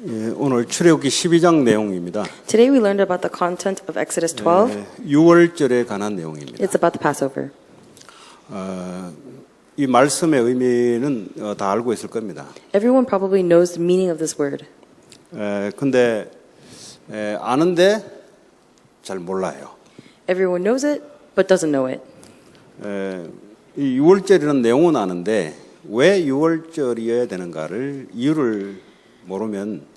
예, 오늘 출애굽기 12장 내용입니다. Today we learned about the content of Exodus 12. 유월절에 관한 내용입니다. It's about the Passover. 이 말씀의 의미는 다 알고 있을 겁니다. Everyone probably knows the meaning of this word. 근데 아는데 잘 몰라요. Everyone knows it, but doesn't know it. 이 유월절이라는 내용은 아는데 왜 유월절이어야 되는가를 이유를 모르면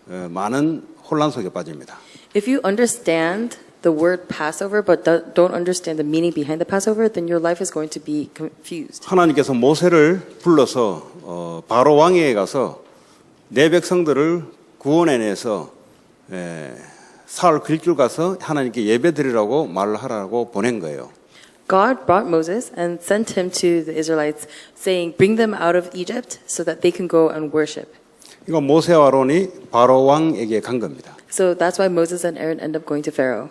많은 혼란 속에 빠집니다. If you understand the word Passover but don't understand the meaning behind the Passover, then your life is going to be confused. 하나님께서 모세를 불러서 바로 왕에게 가서 내 백성들을 구원해내서 사흘 길줄 가서 하나님께 예배드리라고 말하라고 보낸 거예요. God brought Moses and sent him to the Israelites, saying, "Bring them out of Egypt so that they can go and worship." 이거 모세와 아론이 바로 왕에게 간 겁니다. So that's why Moses and Aaron end up going to Pharaoh.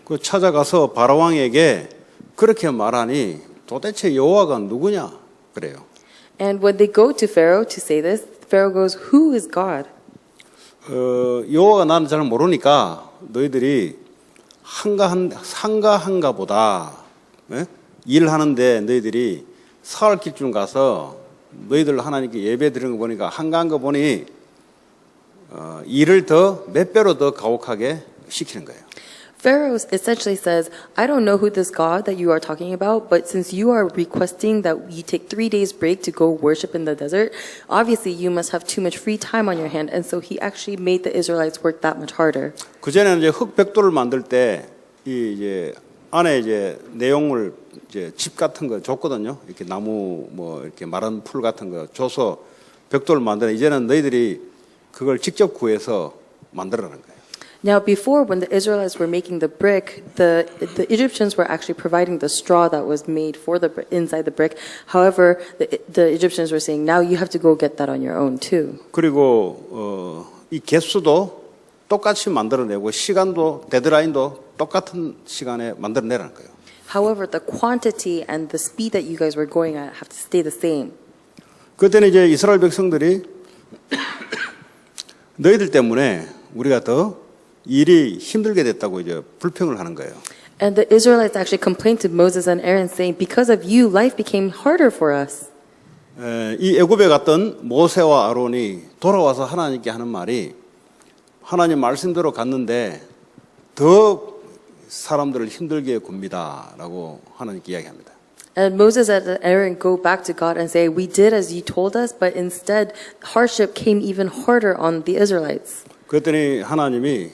그 찾아가서 바로 왕에게 그렇게 말하니 도대체 여호와가 누구냐 그래요. And when they go to Pharaoh to say this, Pharaoh goes, "Who is God?" 여호와가 나는 잘 모르니까 너희들이 한가한가 보다 일하는데 너희들이 사흘 길쯤 가서 너희들 하나님께 예배 드리는 거 보니까 한가한 거 보니 일을 더 몇 배로 더 가혹하게 시키는 거예요. Pharaoh essentially says, "I don't know who this God that you are talking about, but since you are requesting that you take 3 days break to go worship in the desert, obviously you must have too much free time on your hand." And so he actually made the Israelites work that much harder. 그 전에는 이제 흙벽돌을 만들 때 이제 안에 이제 내용을 이제 집 같은 거 줬거든요. 이렇게 나무 뭐 이렇게 마른 풀 같은 거 줘서 벽돌을 만드는 이제는 너희들이 그걸 직접 구해서 만들어라는 거예요. Now, before, when the Israelites were making the brick, the Egyptians were actually providing the straw that was made for the inside the brick. However, the Egyptians were saying, now you have to go get that on your own too. 그리고 이 개수도 똑같이 만들어내고 시간도 데드라인도 똑같은 시간에 만들어내라는 거예요. However, the quantity and the speed that you guys were going at have to stay the same. 그때는 이제 이스라엘 백성들이 너희들 때문에 우리가 더 일이 힘들게 됐다고 이제 불평을 하는 거예요. And the Israelites actually complained to Moses and Aaron saying, because of you, life became harder for us. 이 애굽에 갔던 모세와 아론이 돌아와서 하나님께 하는 말이 하나님 말씀대로 갔는데 더 사람들을 힘들게 굽니다라고 하나님께 이야기합니다. And Moses and Aaron go back to God and say, we did as you told us, but instead hardship came even harder on the Israelites. 그랬더니 하나님이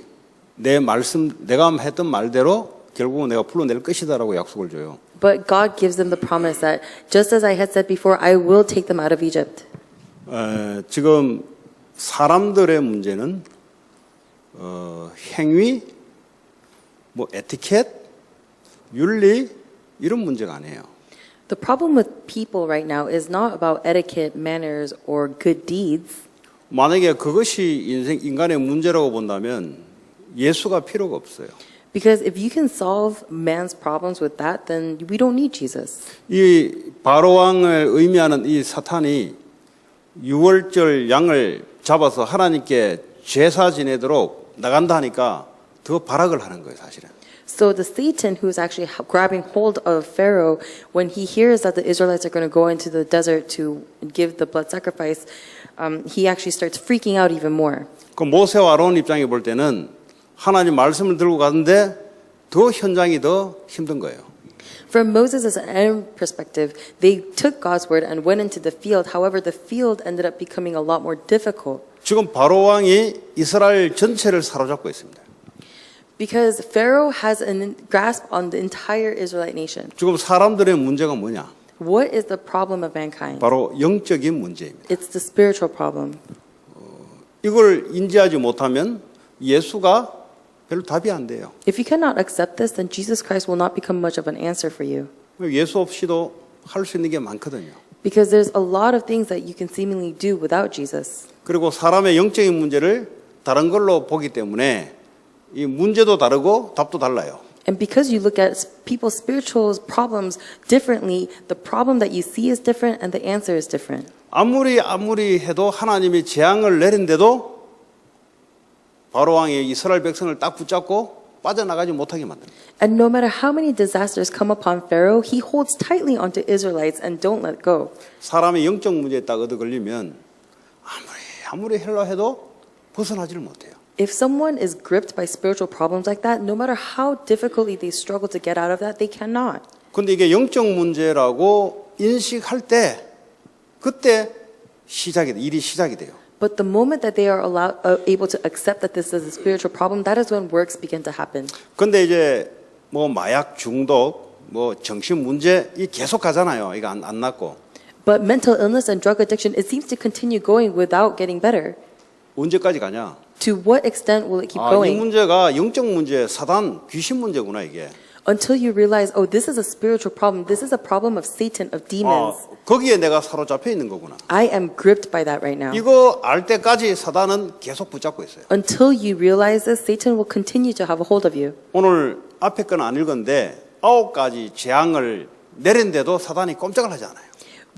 내가 했던 말대로 결국은 내가 불러낼 것이다라고 약속을 줘요. But God gives them the promise that just as I had said before, I will take them out of Egypt. 지금 사람들의 문제는 행위, 뭐 에티켓, 윤리 이런 문제가 아니에요. The problem with people right now is not about etiquette, manners, or good deeds. 만약에 그것이 인간의 문제라고 본다면 예수가 필요가 없어요. Because if you can solve man's problems with that, then we don't need Jesus. 이 바로 왕을 의미하는 이 사탄이 유월절 양을 잡아서 하나님께 제사 지내도록 나간다 하니까 더 발악을 하는 거예요, 사실은. So the Satan who's actually grabbing hold of Pharaoh, when he hears that the Israelites are going to go into the desert to give the blood sacrifice, he actually starts freaking out even more. 그 모세와 아론 입장에 볼 때는 하나님 말씀을 들고 가는데 더 현장이 더 힘든 거예요. From Moses' and Aaron perspective, they took God's word and went into the field. However, the field ended up becoming a lot more difficult. 지금 바로 왕이 이스라엘 전체를 사로잡고 있습니다. Because Pharaoh has a grasp on the entire Israelite nation. 지금 사람들의 문제가 뭐냐? What is the problem of mankind? 바로 영적인 문제입니다. It's the spiritual problem. 이걸 인지하지 못하면 예수가 별로 답이 안 돼요. If you cannot accept this, then Jesus Christ will not become much of an answer for you. 예수 없이도 할 수 있는 게 많거든요. Because there's a lot of things that you can seemingly do without Jesus. 그리고 사람의 영적인 문제를 다른 걸로 보기 때문에 이 문제도 다르고 답도 달라요. And because you look at people's spiritual problems differently, the problem that you see is different and the answer is different. 아무리 해도 하나님이 재앙을 내린데도 바로 왕이 이스라엘 백성을 딱 붙잡고 빠져나가지 못하게 만듭니다. And no matter how many disasters come upon Pharaoh, he holds tightly onto Israelites and don't let go. 사람이 영적 문제에 딱 얻어 걸리면 아무리 헬라 해도 벗어나지를 못해요. If someone is gripped by spiritual problems like that, no matter how difficultly they struggle to get out of that, they cannot. 근데 이게 영적 문제라고 인식할 때 그때 일이 시작이 돼요. But the moment that they are able to accept that this is a spiritual problem, that is when works begin to happen. 근데 이제 뭐 마약 중독, 뭐 정신 문제 이 계속 가잖아요. 이거 안 낫고. But mental illness and drug addiction, it seems to continue going without getting better. 언제까지 가냐? To what extent will it keep 이 going? 문제가 영적 문제, 사단, 귀신 문제구나 이게. Until you realize, oh, this is a spiritual problem. This is a problem of Satan, of demons. 거기에 내가 사로잡혀 있는 거구나. I am gripped by that right now. 이거 알 때까지 사단은 계속 붙잡고 있어요. Until you realize this, Satan will continue to have a hold of you. 오늘 앞에 건 안 읽었는데 9가지 재앙을 내린데도 사단이 꼼짝을 하지 않아요.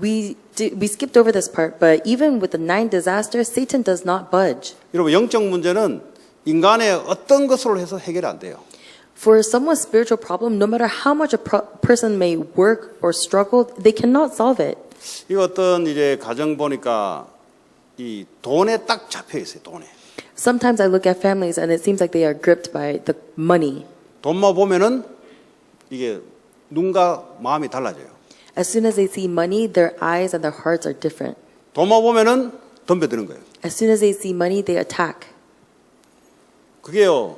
We skipped over this part, but even with the 9 disasters, Satan does not budge. 여러분 영적 문제는 인간의 어떤 것으로 해서 해결이 안 돼요. For someone's spiritual problem, no matter how much a person may work or struggle, they cannot solve it. 이거 어떤 이제 가정 보니까 이 돈에 딱 잡혀 있어요. 돈에. Sometimes I look at families and it seems like they are gripped by the money. 돈만 보면은 이게 눈과 마음이 달라져요. As soon as they see money, their eyes and their hearts are different. 돈만 보면은 덤벼드는 거예요. As soon as they see money, they attack. 그게요.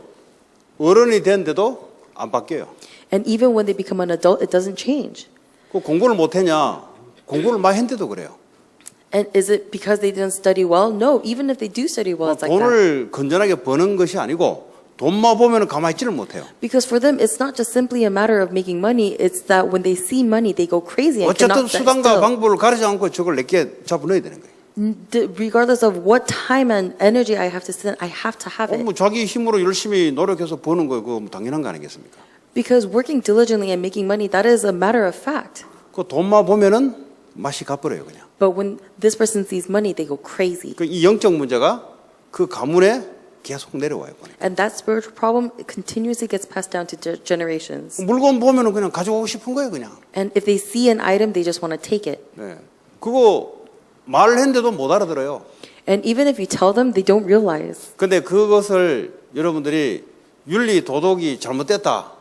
어른이 됐는데도 안 바뀌어요. And even when they become an adult, it doesn't change. 그 공부를 못했냐? 공부를 많이 했는데도 그래요. And is it because they didn't study well? No, even if they do study well, it's like that. 돈을 건전하게 버는 것이 아니고 돈만 보면은 가만히 있지를 못해요. Because for them, it's not just simply a matter of making money. It's that when they see money, they go crazy and 어쨌든 cannot sit 수단과 still. 방법을 가리지 않고 저걸 내게 잡아넣어야 되는 거예요. Regardless of what time and energy I have to spend, I have to have it. 뭐 자기 힘으로 열심히 노력해서 버는 거 그거 당연한 거 아니겠습니까? Because working diligently and making money, that is a matter of fact. 그 돈만 보면은 맛이 가버려요 그냥. But when this person sees money, they go crazy. 그 이 영적 문제가 그 가문에 계속 내려와요. 보니까. And that spiritual problem continuously gets passed down to generations. 물건 보면은 그냥 가져가고 싶은 거예요 그냥. And if they see an item, they just want to take it. 네. 그거 말을 했는데도 못 알아들어요. And even if you tell them, they don't realize. 근데 그것을 여러분들이 윤리 도덕이 잘못됐다.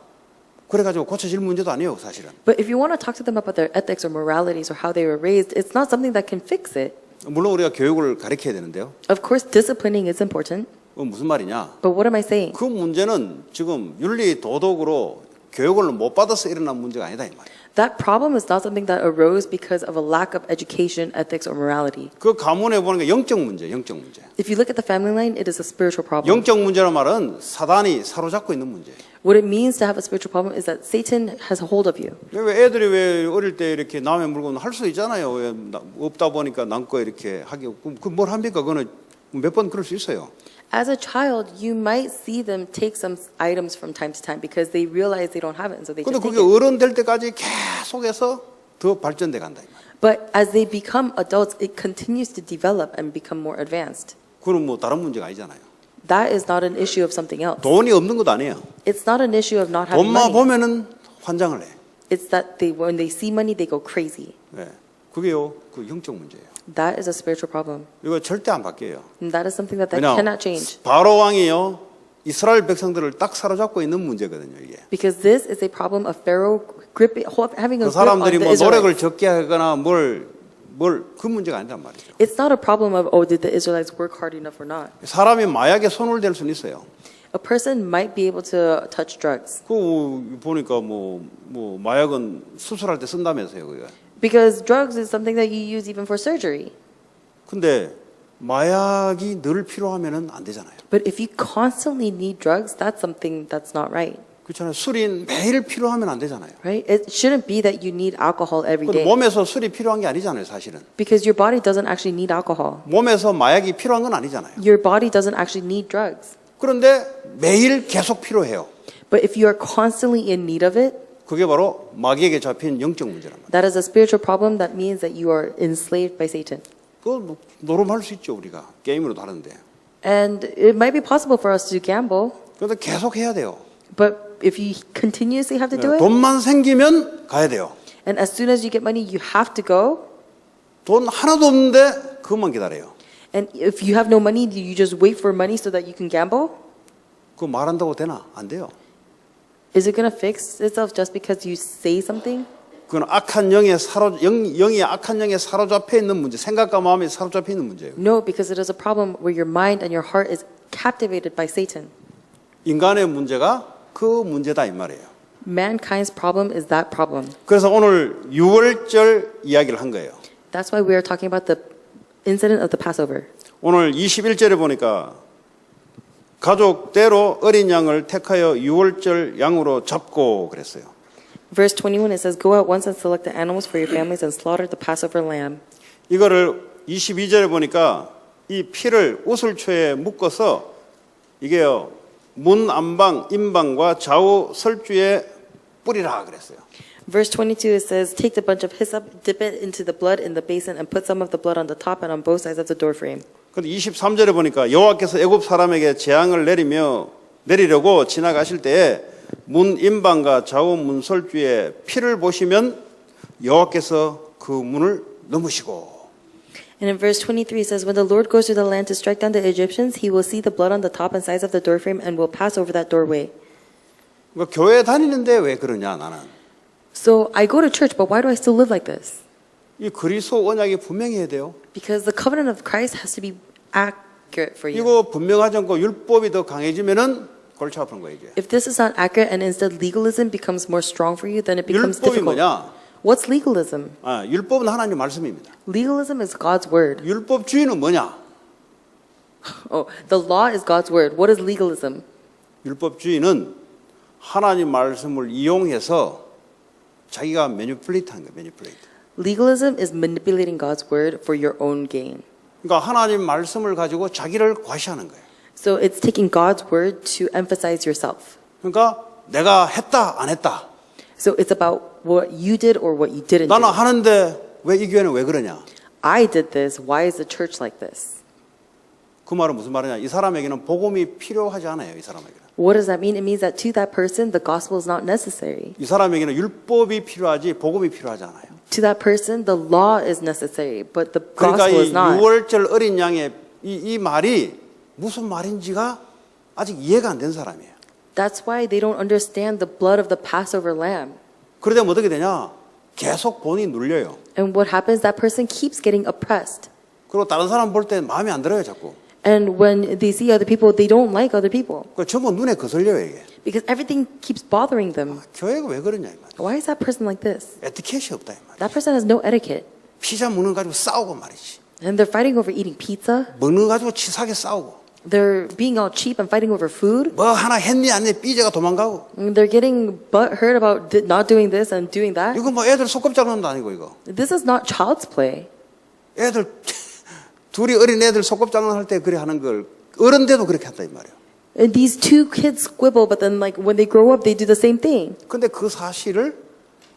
그래가지고 고쳐질 문제도 아니에요 사실은. But if you want to talk to them about their ethics or moralities or how they were raised, it's not something that can fix it. 물론 우리가 교육을 가르쳐야 되는데요. Of course, disciplining is important. 무슨 말이냐? But what am I saying? 그 문제는 지금 윤리 도덕으로 교육을 못 받아서 일어난 문제가 아니다 이 말이에요. That problem is not something that arose because of a lack of education, ethics, or morality. 그 가문에 보는 게 영적 문제, 영적 문제. If you look at the family line, it is a spiritual problem. 영적 문제란 말은 사단이 사로잡고 있는 문제. What it means to have a spiritual problem is that Satan has a hold of you. 왜 애들이 왜 어릴 때 이렇게 남의 물건 할 수 있잖아요. 왜 없다 보니까 남거 이렇게 하기 그 뭘 합니까? 그거는 몇 번 그럴 수 있어요. As a child, you might see them take some items from time to time because they realize they don't have it, and so they 근데 just 그게 take it. 어른 될 때까지 계속해서 더 발전돼 간다 이 말이에요. But as they become adults, it continues to develop and become more advanced. 그건 뭐 다른 문제가 아니잖아요. That is not an issue of something else. 돈이 없는 것도 아니에요. It's not an issue of not having 돈만 money. 보면은 환장을 해. It's that when they see money, they go crazy. 네. 그게요, 그 영적 문제예요. That is a spiritual problem. 이거 절대 안 바뀌어요. And that is something that 왜냐, cannot change. 바로 왕이요, 이스라엘 백성들을 딱 사로잡고 있는 문제거든요, 이게. Because this is a problem of Pharaoh having a 그 grip on 사람들이 the 뭐 노력을 Israelites. 적게 하거나 그 문제가 아니란 말이죠. It's not a problem of, oh, did the Israelites work hard enough or not? 사람이 마약에 손을 댈 수는 있어요. A person might be able to touch drugs. 그 보니까 뭐 마약은 수술할 때 쓴다면서요, 그게. Because drugs is something that you use even for surgery. 근데 마약이 늘 필요하면은 안 되잖아요. But if you constantly need drugs, that's something that's not right. 그렇잖아요. 술이 매일 필요하면 안 되잖아요. Right? It shouldn't be that you need alcohol every 근데 day. 몸에서 술이 필요한 게 아니잖아요, 사실은. Because your body doesn't actually need alcohol. 몸에서 마약이 필요한 건 아니잖아요. Your body doesn't actually need drugs. 그런데 매일 계속 필요해요. But if you are constantly in need of it, 그게 바로 마귀에게 잡힌 영적 문제란 말이에요. that is a spiritual problem that means that you are enslaved by Satan. 그거 노름할 수 있죠, 우리가. 게임으로도 하는데. And it might be possible for us to gamble, 그런데 계속 해야 돼요. but if you continuously have to do it, 돈만 생기면 가야 돼요. and as soon as you get money, you have to go. 돈 하나도 없는데 그것만 기다려요. And if you have no money, do you just wait for money so that you can gamble? 그거 말한다고 되나? 안 돼요. Is it going to fix itself just because you say something? 그건 악한 영이 악한 영에 사로잡혀 있는 문제, 생각과 마음이 사로잡혀 있는 문제예요. No, because it is a problem where your mind and your heart is captivated by Satan. 인간의 문제가 그 문제다 이 말이에요. Mankind's problem is that problem. 그래서 오늘 유월절 이야기를 한 거예요. That's why we are talking about the incident of the Passover. 오늘 21절에 보니까 가족대로 어린 양을 택하여 유월절 양으로 잡고 그랬어요. Verse 21, it says, Go out once and select the animals for your families and slaughter the Passover lamb. 이거를 22절에 보니까 이 피를 우슬초에 묶어서 이게요 문 안방, 인방과 좌우 설주에 뿌리라 그랬어요. Verse 22, it says, Take the bunch of hyssop, dip it into the blood in the basin, and put some of the blood on the top and on both sides of the doorframe. 근데 23절에 보니까 여호와께서 애굽 사람에게 재앙을 내리려고 지나가실 때에 문 인방과 좌우 문 설주에 피를 보시면 여호와께서 그 문을 넘으시고. And in verse 23, it says, When the Lord goes through the land to strike down the Egyptians, he will see the blood on the top and sides of the doorframe and will pass over that doorway. 그러니까 교회 다니는데 왜 그러냐 나는. So I go to church, but why do I still live like this? 이 그리스도 언약이 분명해야 돼요. Because the covenant of Christ has to be accurate for you. 이거 분명하지 않고 율법이 더 강해지면은 골치 아픈 거예요 이게. If this is not accurate and instead legalism becomes more strong for you, then it becomes 율법이 difficult. 뭐냐? What's legalism? 율법은 하나님 말씀입니다. Legalism is God's word. 율법주의는 뭐냐? Oh, the law is God's word. What is legalism? 율법주의는 하나님 말씀을 이용해서 자기가 매니플레이트하는 거예요. 매니플레이트. Legalism is manipulating God's word for your own gain. 그러니까 하나님 말씀을 가지고 자기를 과시하는 거예요. So it's taking God's word to emphasize yourself. 그러니까 내가 했다 안 했다. So it's about what you did or what you didn't 나는 do. 하는데 왜 이 교회는 왜 그러냐? I did this. Why is the church like this? 그 말은 무슨 말이냐? 이 사람에게는 복음이 필요하지 않아요. 이 사람에게는. What does that mean? It means that to that person, the gospel is not necessary. 이 사람에게는 율법이 필요하지 복음이 필요하지 않아요. To that person, the law is necessary, but the 그러니까 gospel 이 is not. 6월절 어린 양의 이 말이 무슨 말인지가 아직 이해가 안 된 사람이에요. That's why they don't understand the blood of the Passover lamb. 그러다 어떻게 되냐? 계속 본인이 눌려요. And what happens? That person keeps getting oppressed. 그리고 다른 사람 볼 때 마음에 안 들어요, 자꾸. And when they see other people, they don't like other people. 그 전부 눈에 거슬려요, 이게. Because everything keeps bothering them. 교회가 왜 그러냐, 이 말이야. Why is that person like this? 에티켓이 없다, 이 말이야. That person has no etiquette. 피자 먹는 거 가지고 싸우고 말이지. And they're fighting over eating pizza. 먹는 거 가지고 치사하게 싸우고. They're being all cheap and fighting over food. 뭐 하나 했니 안 했니 삐져가 도망가고. And they're getting butthurt about not doing this and doing that. 이거 뭐 애들 소꿉장난도 아니고 이거. This is not child's play. 애들 둘이 어린 애들 소꿉장난 할 때 그래 하는 걸 어른데도 그렇게 한다 이 말이에요. And these two kids squabble, but then like when they grow up, they do the same thing. 근데 그 사실을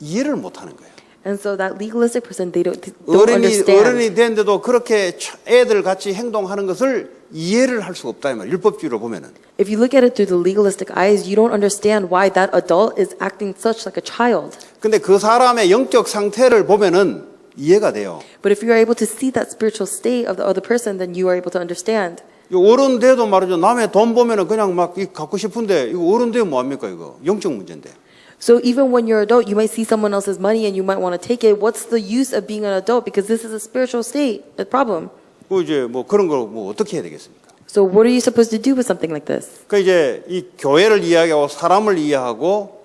이해를 못 하는 거예요. And so that legalistic person, they don't 어른이 understand. 됐는데도 그렇게 애들 같이 행동하는 것을 이해를 할 수가 없다 이 말이에요. 율법주의로 보면은. If you look at it through the legalistic eyes, you don't understand why that adult is acting such like a child. 근데 그 사람의 영적 상태를 보면은 이해가 돼요. But if you are able to see that spiritual state of the other person, then you are able to understand. 어른 돼도 말이죠. 남의 돈 보면은 그냥 막 갖고 싶은데 이거 어른 되면 뭐 합니까 이거? 영적 문제인데. So even when you're adult, you might see someone else's money and you might want to take it. What's the use of being an adult? Because this is a spiritual state, a problem. 그 이제 뭐 그런 걸 뭐 어떻게 해야 되겠습니까? So what are you supposed to do with something like this? 그 이제 이 교회를 이해하고 사람을 이해하고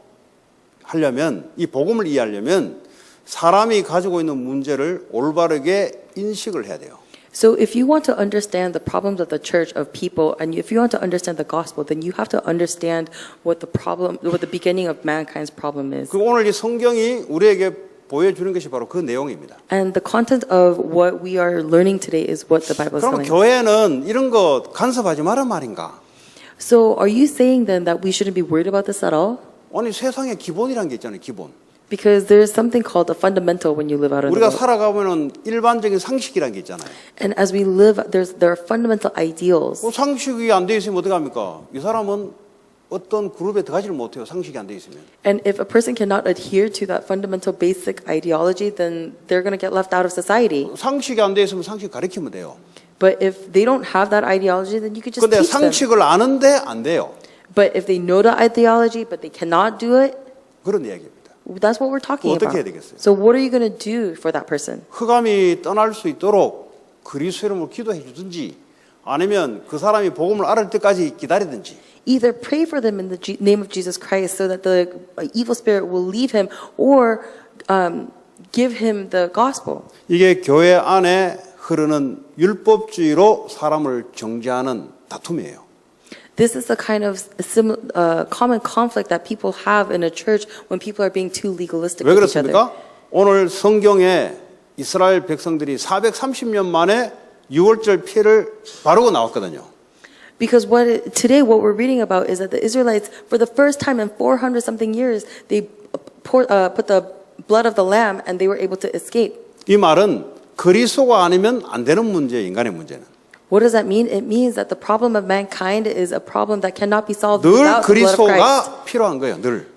하려면 이 복음을 이해하려면 사람이 가지고 있는 문제를 올바르게 인식을 해야 돼요. So if you want to understand the problems of the church of people, and if you want to understand the gospel, then you have to understand what the beginning of mankind's problem is. 그 오늘 이 성경이 우리에게 보여주는 것이 바로 그 내용입니다. And the content of what we are learning today is what the Bible is 그럼 telling us. 교회는 이런 거 간섭하지 마란 말인가? So are you saying then that we shouldn't be worried about this at all? 아니 세상에 기본이란 게 있잖아요. 기본. Because there's something called a fundamental when you live out in the 우리가 world. 살아가면은 일반적인 상식이라는 게 있잖아요. And as we live, there are fundamental ideals. 그 상식이 안 돼 있으면 어떡합니까? 이 사람은 어떤 그룹에 들어가지를 못해요. 상식이 안 돼 있으면. And if a person cannot adhere to that fundamental basic ideology, then they're going to get left out of society. 상식이 안 돼 있으면 상식 가르치면 돼요. But if they don't have that ideology, then you could just 근데 teach them. 상식을 아는데 안 돼요. But if they know the ideology, but they cannot do it, 그런 이야기입니다. that's what we're talking 어떻게 해야 about. 되겠어요? So what are you going to do for that person? 흑암이 떠날 수 있도록 그리스도 이름으로 기도해 주든지 아니면 그 사람이 복음을 알을 때까지 기다리든지 Either pray for them in the name of Jesus Christ so that the evil spirit will leave him, or give him the gospel. 이게 교회 안에 흐르는 율법주의로 사람을 정죄하는 다툼이에요. This is the kind of common conflict that people have in a church when people are being too legalistic 왜 with each other. 그렇습니까? 오늘 성경에 이스라엘 백성들이 430년 만에 유월절 피해를 바르고 나왔거든요. Because today what we're reading about is that the Israelites, for the first time in 400 something years, they put the blood of the lamb and they were able to escape. 이 말은 그리스도가 아니면 안 되는 문제예요. 인간의 문제는. What does that mean? It means that the problem of mankind is a problem that cannot be solved 늘 without the blood of Christ. 그리스도가 필요한 거예요. 늘.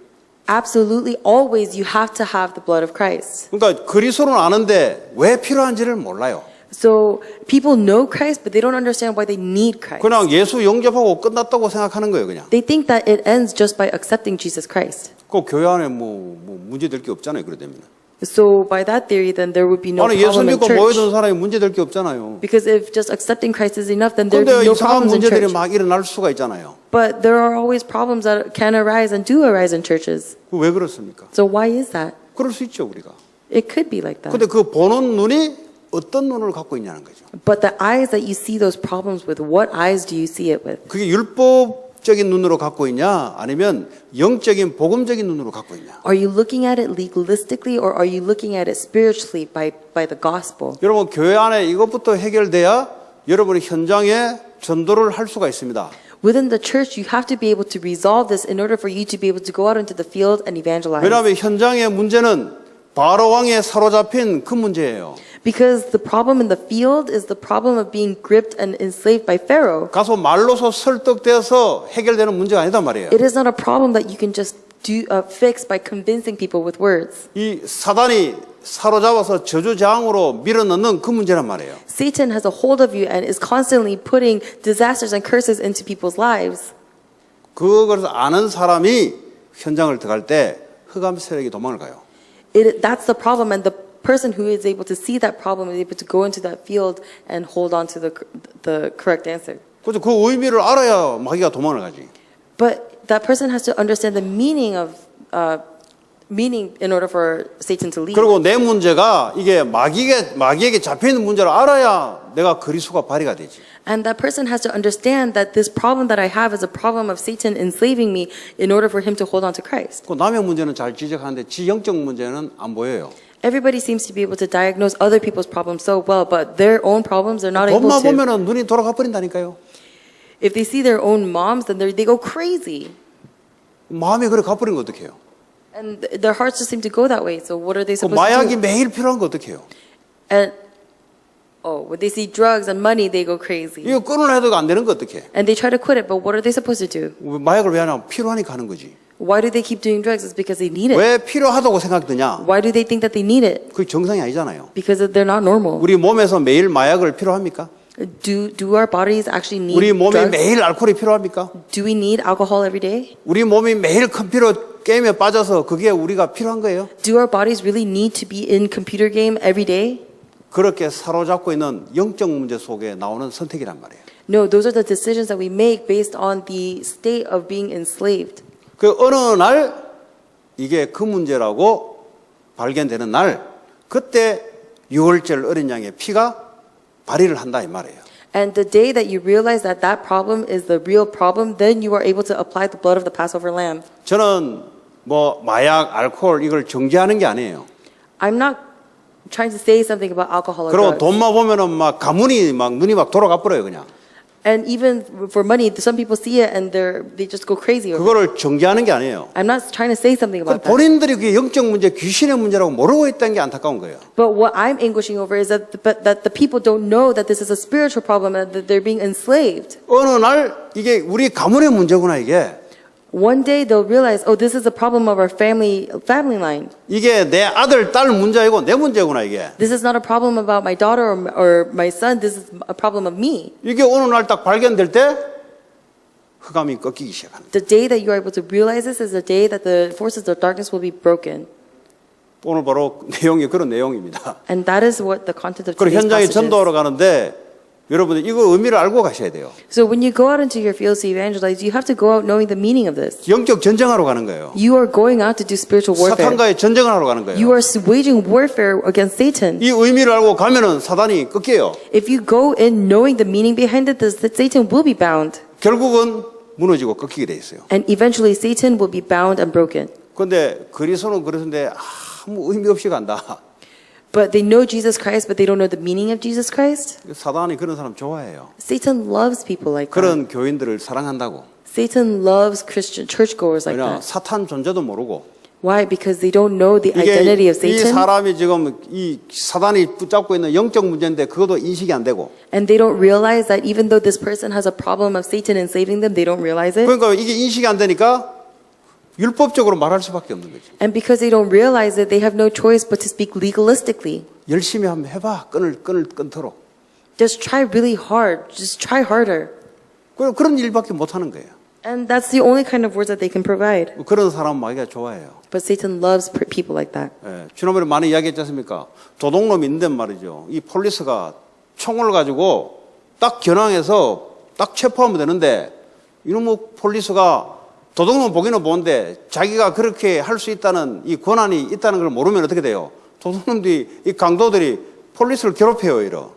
Absolutely, always you have to have the blood of Christ. 그러니까 그리스도는 아는데 왜 필요한지를 몰라요. So people know Christ, but they don't understand why they need Christ. 그냥 예수 영접하고 끝났다고 생각하는 거예요. 그냥. They think that it ends just by accepting Jesus Christ. 그 교회 안에 뭐 문제 될 게 없잖아요. 그래 되면. So by that theory, then there would be no 아니 예수 problem in 믿고 church. 모여드는 사람이 문제 될 게 없잖아요. Because if just accepting Christ is enough, then there would 그런데 be no 이상한 problems in 문제들이 church. 막 일어날 수가 있잖아요. But there are always problems that can arise and do arise in churches. 왜 그렇습니까? So why is that? 그럴 수 있죠 우리가. It could be like that. 근데 그 보는 눈이 어떤 눈을 갖고 있냐는 거죠. But the eyes that you see those problems with, what eyes do you see it with? 그게 율법적인 눈으로 갖고 있냐 아니면 영적인 복음적인 눈으로 갖고 있냐. Are you looking at it legalistically, or are you looking at it spiritually by the gospel? 여러분 교회 안에 이것부터 해결돼야 여러분이 현장에 전도를 할 수가 있습니다. Within the church, you have to be able to resolve this in order for you to be able to go out into the field and evangelize. 왜냐하면 현장의 문제는 바로 왕에 사로잡힌 그 문제예요. Because the problem in the field is the problem of being gripped and enslaved by Pharaoh. 가서 말로서 설득돼서 해결되는 문제가 아니단 말이에요. It is not a problem that you can just fix by convincing people with words. 이 사단이 사로잡아서 저주장으로 밀어넣는 그 문제란 말이에요. Satan has a hold of you and is constantly putting disasters and curses into people's lives. 그것을 아는 사람이 현장을 들어갈 때 흑암 세력이 도망을 가요. That's the problem, and the person who is able to see that problem is able to go into that field and hold on to the correct answer. 그렇죠. 그 의미를 알아야 마귀가 도망을 가지. But that person has to understand the meaning in order for Satan to leave. 그리고 내 문제가 이게 마귀에게 잡혀 있는 문제를 알아야 내가 그리스도가 발휘가 되지. And that person has to understand that this problem that I have is a problem of Satan enslaving me in order for him to hold on to Christ. 그 남의 문제는 잘 지적하는데 지 영적 문제는 안 보여요. Everybody seems to be able to diagnose other people's problems so well, but their own problems they're not able 돈만 to. 보면은 눈이 돌아가 버린다니까요. If they see their own moms, then they go crazy. 마음이 그래 가버리면 어떡해요? And their hearts just seem to go that way. So what are they 그 supposed 마약이 to do? 매일 필요한 거 어떡해요? And when they see drugs and money, they go crazy. 이거 끊으려 해도 안 되는 거 어떡해? And they try to quit it, but what are they supposed to do? 마약을 왜 하냐? 필요하니까 하는 거지. Why do they keep doing drugs? It's because they need it. 왜 필요하다고 생각드냐? Why do they think that they need it? 그게 정상이 아니잖아요. Because they're not normal. 우리 몸에서 매일 마약을 필요합니까? Do our bodies actually need 우리 몸이 drugs? 매일 알코올이 필요합니까? Do we need alcohol every day? 우리 몸이 매일 컴퓨터 게임에 빠져서 그게 우리가 필요한 거예요? Do our bodies really need to be in computer game every day? 그렇게 사로잡고 있는 영적 문제 속에 나오는 선택이란 말이에요. No, those are the decisions that we make based on the state of being enslaved. 그 어느 날 이게 그 문제라고 발견되는 날 그때 유월절 어린 양의 피가 발휘를 한다 이 말이에요. And the day that you realize that that problem is the real problem, then you are able to apply the blood of the Passover lamb. 저는 뭐 마약, 알코올 이걸 정죄하는 게 아니에요. I'm not trying to say something about alcohol or 그리고 drugs. 돈만 보면은 막 가문이 막 눈이 막 돌아가 버려요 그냥. And even for money, some people see it and they just go crazy over it. 그거를 정죄하는 게 아니에요. I'm not trying to say something 그 about that. 본인들이 그게 영적 문제, 귀신의 문제라고 모르고 있다는 게 안타까운 거예요. But what I'm anguishing over is that the people don't know that this is a spiritual problem and that they're being enslaved. 어느 날 이게 우리 가문의 문제구나 이게. One day they'll realize, oh, this is a problem of our family line. 이게 내 아들, 딸 문제이고 내 문제구나 이게. This is not a problem about my daughter or my son. This is a problem of me. 이게 어느 날 딱 발견될 때 흑암이 꺾이기 시작합니다. The day that you are able to realize this is the day that the forces of darkness will be broken. 오늘 바로 내용이 그런 내용입니다. And that is what the content of 그리고 today's 현장에 passage is. 전도하러 가는데 여러분들 이거 의미를 알고 가셔야 돼요. So when you go out into your fields to evangelize, you have to go out knowing the meaning of this. 영적 전쟁하러 가는 거예요. You are going out to do spiritual warfare. 사탄과의 전쟁을 하러 가는 You 거예요. are waging warfare against Satan. 이 의미를 알고 가면은 사단이 꺾여요. If you go in knowing the meaning behind it, Satan will be bound. 결국은 무너지고 꺾이게 돼 있어요. And eventually Satan will be bound and broken. 그런데 그리스도는 그러는데 아무 의미 없이 간다. But they know Jesus Christ, but they don't know the meaning of Jesus Christ. 사단이 그런 사람 좋아해요. Satan loves people like that. 그런 교인들을 사랑한다고. Satan loves Christian churchgoers like 왜냐 that. 사탄 존재도 모르고 Why? Because they don't know the identity of 이 Satan. 사람이 지금 이 사단이 붙잡고 있는 영적 문제인데 그것도 인식이 안 되고. And they don't realize that even though this person has a problem of Satan enslaving them, they don't realize it. 그러니까 이게 인식이 안 되니까 율법적으로 말할 수밖에 없는 거죠. And because they don't realize it, they have no choice but to speak legalistically. 열심히 한번 해봐. 끊도록. Just try really hard. Just try harder. 그런 일밖에 못 하는 거예요. And that's the only kind of words that they can provide. 그런 사람 마귀가 좋아해요. But Satan loves people like that. 예, 지난번에 많이 이야기했지 않습니까? 도둑놈이 있는데 말이죠. 이 폴리스가 총을 가지고 딱 겨냥해서 딱 체포하면 되는데 이놈의 폴리스가 도둑놈 보기는 보는데 자기가 그렇게 할 수 있다는 이 권한이 있다는 걸 모르면 어떻게 돼요? 도둑놈들이 이 강도들이 폴리스를 괴롭혀요, 이러.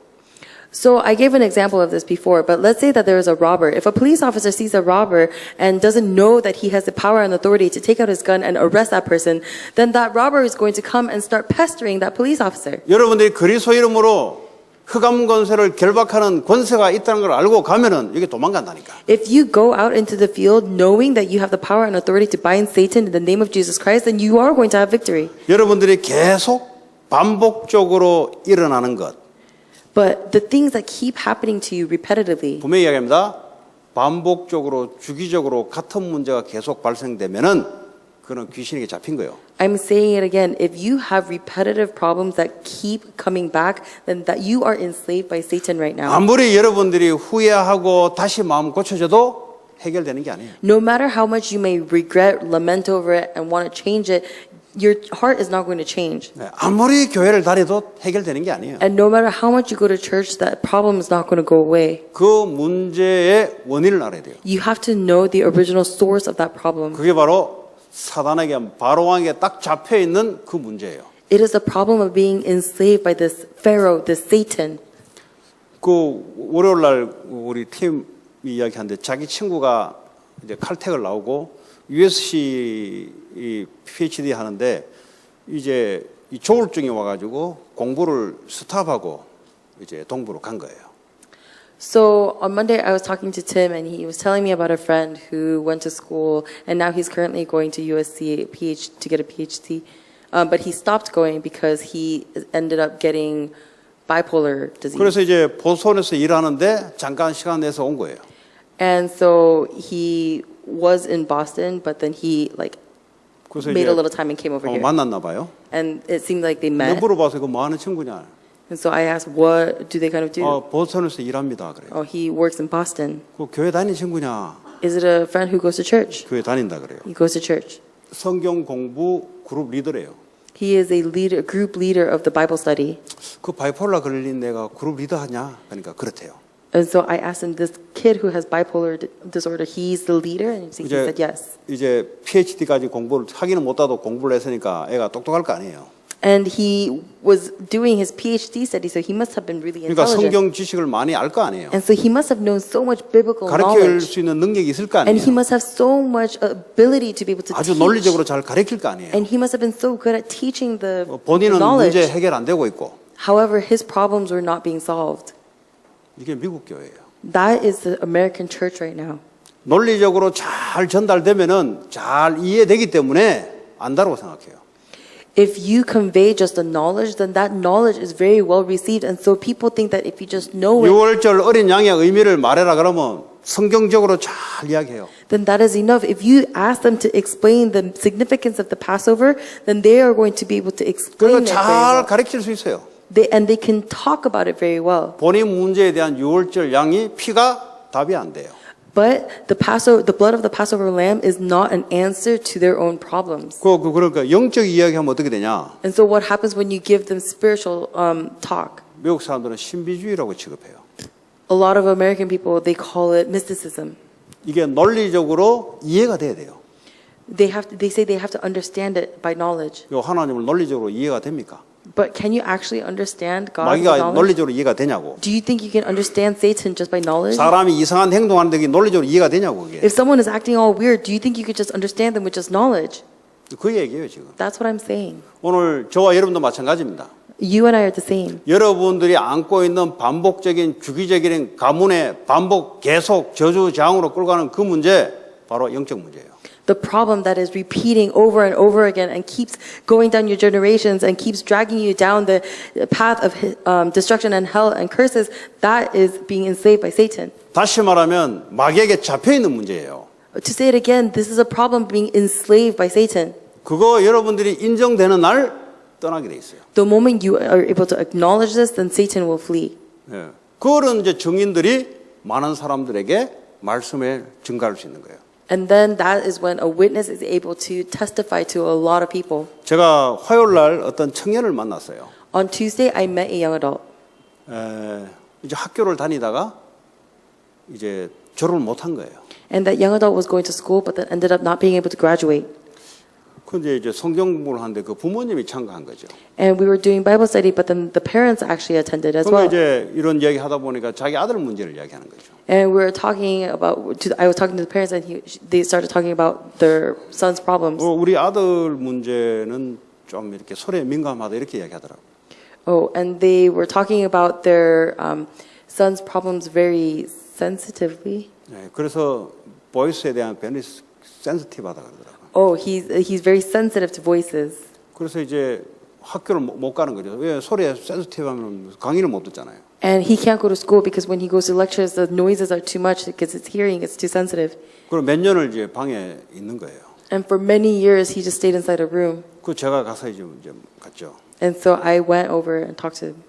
So I gave an example of this before, but let's say that there is a robber. If a police officer sees a robber and doesn't know that he has the power and authority to take out his gun and arrest that person, then that robber is going to come and start pestering that police officer. 여러분들이 그리스도 이름으로 흑암 권세를 결박하는 권세가 있다는 걸 알고 가면은 이게 도망간다니까. If you go out into the field knowing that you have the power and authority to bind Satan in the name of Jesus Christ, then you are going to have victory. 여러분들이 계속 반복적으로 일어나는 것. But the things that keep happening to you repetitively, 분명히 이야기합니다. 반복적으로 주기적으로 같은 문제가 계속 발생되면은 그는 귀신에게 잡힌 거예요. I'm saying it again, if you have repetitive problems that keep coming back, then that you are enslaved by Satan right now. 아무리 여러분들이 후회하고 다시 마음 고쳐져도 해결되는 게 아니에요. No matter how much you may regret, lament over it, and want to change it, your heart is not going to change. 네, 아무리 교회를 다녀도 해결되는 게 아니에요. And no matter how much you go to church, that problem is not going to go away. 그 문제의 원인을 알아야 돼요. You have to know the original source of that problem. 그게 바로 사단에게 바로왕에게 딱 잡혀 있는 그 문제예요. It is the problem of being enslaved by this Pharaoh, this Satan. 그 월요일 날 우리 팀이 이야기하는데 자기 친구가 이제 칼텍을 나오고 USC 이 PhD 하는데 이제 이 조울증이 와가지고 공부를 스탑하고 이제 동부로 간 거예요. So on Monday, I was talking to Tim, and he was telling me about a friend who went to school, and now he's currently going to USC to get a PhD. But he stopped going because he ended up getting bipolar disease. 그래서 이제 보스턴에서 일하는데 잠깐 시간 내서 온 거예요. And so he was in Boston, but then he 그래서 made 이제 a little time and came over here. 만났나 봐요. And it seemed like they 내가 met. 물어봐서 이거 뭐 하는 친구냐? And so I asked, what do they kind of do? 보스턴에서 일합니다. 그래요. Oh, he works in Boston. 그 교회 다니는 친구냐? Is it a friend who goes to church? 교회 다닌다 그래요. He goes to church. 성경 공부 그룹 리더래요. He is a leader, group leader of the Bible study. 그 바이폴라 걸린 내가 그룹 리더 하냐? 그러니까 그렇대요. And so I asked him, this kid who has bipolar disorder, he's the leader? And he said yes. 이제 PhD까지 공부를 하기는 못하도 공부를 했으니까 애가 똑똑할 거 아니에요. And he was doing his PhD study, so he must have been really 그러니까 intelligent. 성경 지식을 많이 알 거 아니에요. And so he must have known so much biblical 가르칠 knowledge. 수 있는 능력이 있을 거 And he 아니에요. must have so much ability to be able to 아주 teach. 논리적으로 잘 가르칠 거 아니에요. And he must have been so good at teaching the 본인은 knowledge. 문제 해결 안 되고 있고 However, his problems were not being solved. 이게 미국 교회예요. That is the American church right now. 논리적으로 잘 전달되면은 잘 이해되기 때문에 안다고 생각해요. If you convey just the knowledge, then that knowledge is very well received. And so people think that if you just know it, 6월절 어린 양의 의미를 말해라 그러면 성경적으로 잘 이야기해요. then that is enough. If you ask them to explain the significance of the Passover, then they are going to be able to 그리고 explain it very 잘 well. 가르칠 수 있어요. And they can talk about it very well. 본인 문제에 대한 6월절 양이 피가 답이 안 돼요. But the blood of the Passover lamb is not an answer to their own problems. 그러니까 영적 이야기하면 어떻게 되냐? And so what happens when you give them spiritual talk? 미국 사람들은 신비주의라고 취급해요. A lot of American people, they call it mysticism. 이게 논리적으로 이해가 돼야 돼요. They say they have to understand it by knowledge. 요 하나님을 논리적으로 이해가 됩니까? But can you actually understand God by 마귀가 knowledge? 논리적으로 이해가 되냐고. Do you think you can understand Satan just by knowledge? 사람이 이상한 행동하는데 이게 논리적으로 이해가 되냐고 그게. If someone is acting all weird, do you think you could just understand them with just knowledge? 그 얘기예요 지금. That's what I'm saying. 오늘 저와 여러분도 마찬가지입니다. You and I are the same. 여러분들이 안고 있는 반복적인 주기적인 가문의 반복 계속 저주장으로 끌고 가는 그 문제 바로 영적 문제예요. The problem that is repeating over and over again and keeps going down your generations and keeps dragging you down the path of destruction and hell and curses, that is being enslaved by Satan. 다시 말하면 마귀에게 잡혀 있는 문제예요. To say it again, this is a problem being enslaved by Satan. 그거 여러분들이 인정되는 날 떠나게 돼 있어요. The moment you are able to acknowledge this, then Satan will flee. 예. 그런 이제 증인들이 많은 사람들에게 말씀에 증가할 수 있는 거예요. And then that is when a witness is able to testify to a lot of people. 제가 화요일 날 어떤 청년을 만났어요. On Tuesday, I met a young adult. 이제 학교를 다니다가 이제 졸업을 못한 거예요. And that young adult was going to school, but then ended up not being able to graduate. 근데 이제 성경 공부를 하는데 그 부모님이 참가한 거죠. And we were doing Bible study, but then the parents actually attended as 그러니까 well. 이제 이런 이야기 하다 보니까 자기 아들 문제를 이야기하는 거죠. And we were talking about, I was talking to the parents, and they started talking about their son's problems. 우리 아들 문제는 좀 이렇게 소리에 민감하다 이렇게 이야기하더라고요. Oh, and they were talking about their son's problems very sensitively. 네, 그래서 보이스에 대한 변이 센시티브하다 그러더라고요. Oh, he's very sensitive to voices. 그래서 이제 학교를 못 가는 거죠. 왜 소리에 센시티브하면 강의를 못 듣잖아요. And he can't go to school because when he goes to lectures, the noises are too much because his hearing is too sensitive. 그리고 몇 년을 이제 방에 있는 거예요. And for many years, he just stayed inside a room. 그 제가 가서 이제 갔죠. And so I went over and talked to him.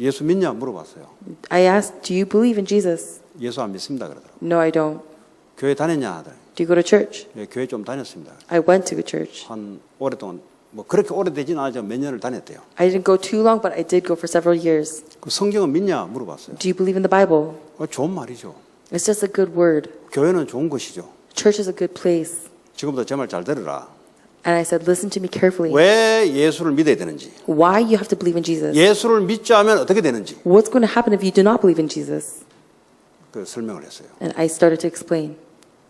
예수 믿냐 물어봤어요. I asked, do you believe in Jesus? 예수 안 믿습니다 그러더라고요. No, I don't. 교회 다녔냐 하더라고요. Do you go to church? 예, 교회 좀 다녔습니다. I went to a church. 한 오랫동안 뭐 그렇게 오래되지는 않았지만 몇 년을 다녔대요. I didn't go too long, but I did go for several years. 그 성경은 믿냐 물어봤어요. Do you believe in the Bible? 좋은 말이죠. It's just a good word. 교회는 좋은 것이죠. Church is a good place. 지금부터 제 말 잘 들으라. And I said, listen to me carefully. 왜 예수를 믿어야 되는지, Why you have to believe in Jesus? 예수를 믿지 않으면 어떻게 되는지 What's going to happen if you do not believe in Jesus? 그 설명을 했어요. And I started to explain.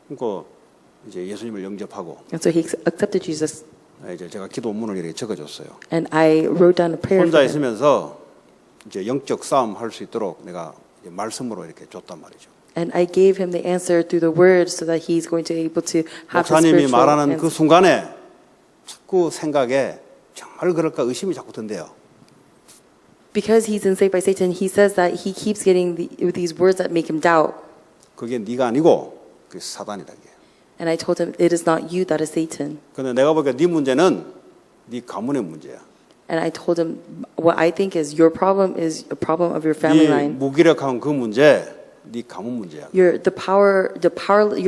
그러니까 이제 예수님을 영접하고 And so he accepted Jesus. 이제 제가 기도문을 이렇게 적어줬어요. And I wrote down a prayer 혼자 for him. 있으면서 이제 영적 싸움 할 수 있도록 내가 이제 말씀으로 이렇게 줬단 말이죠. And I gave him the answer through the word so that he's going to be able to have the 목사님이 spiritual 말하는 그 answer. 순간에 자꾸 생각에 정말 그럴까 의심이 자꾸 든대요. Because he's enslaved by Satan, he says that he keeps getting these words that make him doubt. 그게 네가 아니고 그게 사단이다. 그게. And I told him, it is not you, that is Satan. 근데 내가 보니까 네 문제는 네 가문의 문제야. And I told him, what I think is your problem is a problem of your family 네 line. 무기력한 그 문제, 네 가문 문제야. Your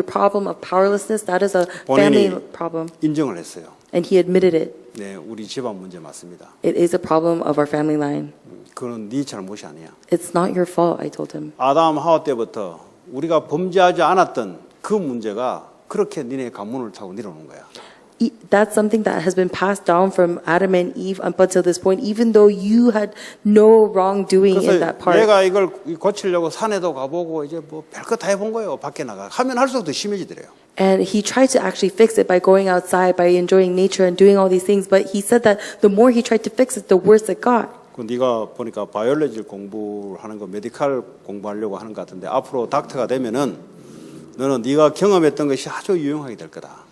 problem of powerlessness, that is a family 본인이 problem. 인정을 했어요. And he admitted it. 네, 우리 집안 문제 맞습니다. It is a problem of our family line. 그건 네 잘못이 아니야. It's not your fault, I told him. 아담 하와 때부터 우리가 범죄하지 않았던 그 문제가 그렇게 니네 가문을 타고 내려오는 거야. That's something that has been passed down from Adam and Eve up until this point, even though you had no wrongdoing in that 그래서 part. 얘가 이걸 고치려고 산에도 가보고 이제 뭐 별거 다 해본 거예요. 밖에 나가 하면 할수록 더 심해지더래요. And he tried to actually fix it by going outside, by enjoying nature and doing all these things. But he said that the more he tried to fix it, the worse it got. 그 네가 보니까 바이올로지 공부하는 거 메디칼 공부하려고 하는 것 같은데 앞으로 닥터가 되면은 너는 네가 경험했던 것이 아주 유용하게 될 거다.